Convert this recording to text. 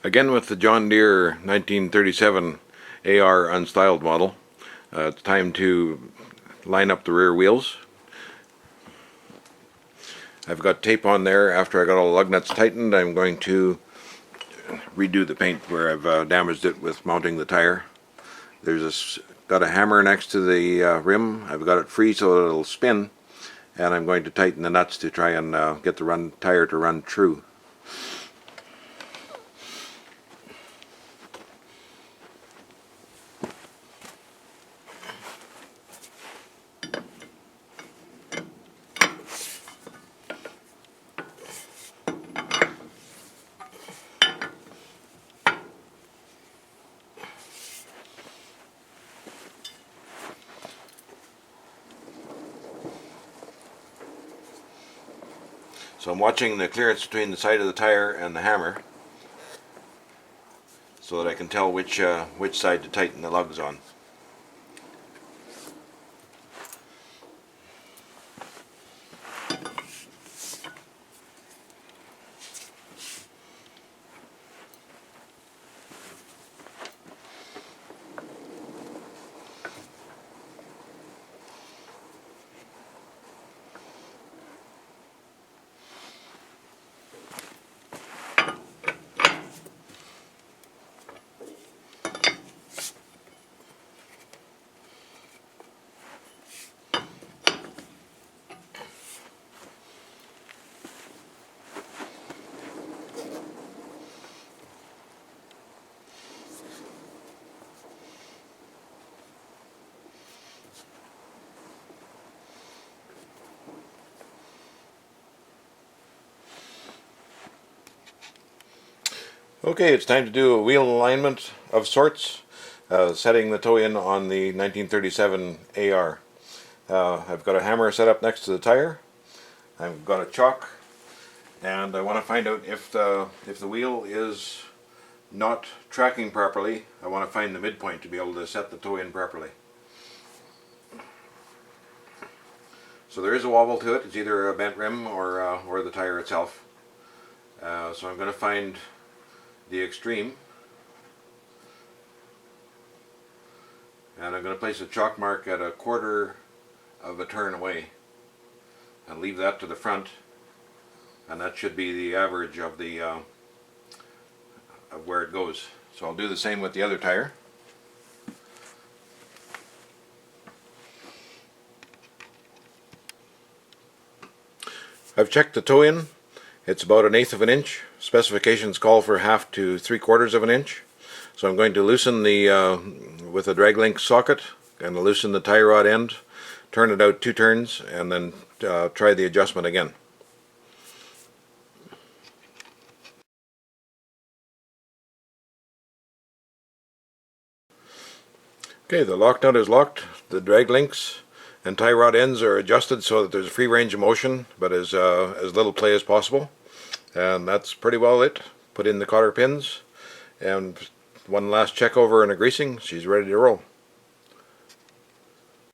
Again with the John Deere 1937 AR Unstyled model. It's time to line up the rear wheels. I've got tape on there. After I got all the lug nuts tightened, I'm going to redo the paint where I've damaged it with mounting the tire. Got a hammer next to the rim. I've got it free so that it'll spin, and I'm going to tighten the nuts to try and get the tire to run true. So I'm watching the clearance between the side of the tire and the hammer so that I can tell which side to tighten the lugs on. Okay, it's time to do a wheel alignment of sorts, setting the toe in on the 1937 AR. I've got a hammer set up next to the tire. I've got a chock, and I want to find out if the wheel is not tracking properly. I want to find the midpoint to be able to set the toe in properly. So there is a wobble to it. It's either a bent rim or the tire itself. So I'm going to find the extreme, and I'm going to place a chalk mark at 1/4 of a turn away and leave that to the front, and that should be the average of the of where it goes. So I'll do the same with the other tire. I've checked the toe in. It's about 1/8 of an inch. Specifications call for 1/2 to 3/4 of an inch. So I'm going to loosen with a drag link socket, and loosen the tie rod end, turn it out 2 turns, and then try the adjustment again. Okay, the lock nut is locked. The drag links and tie rod ends are adjusted so that there's a free range of motion, but as little play as possible. And that's pretty well it. Put in the cotter pins, and one last check over and a greasing. She's ready to roll.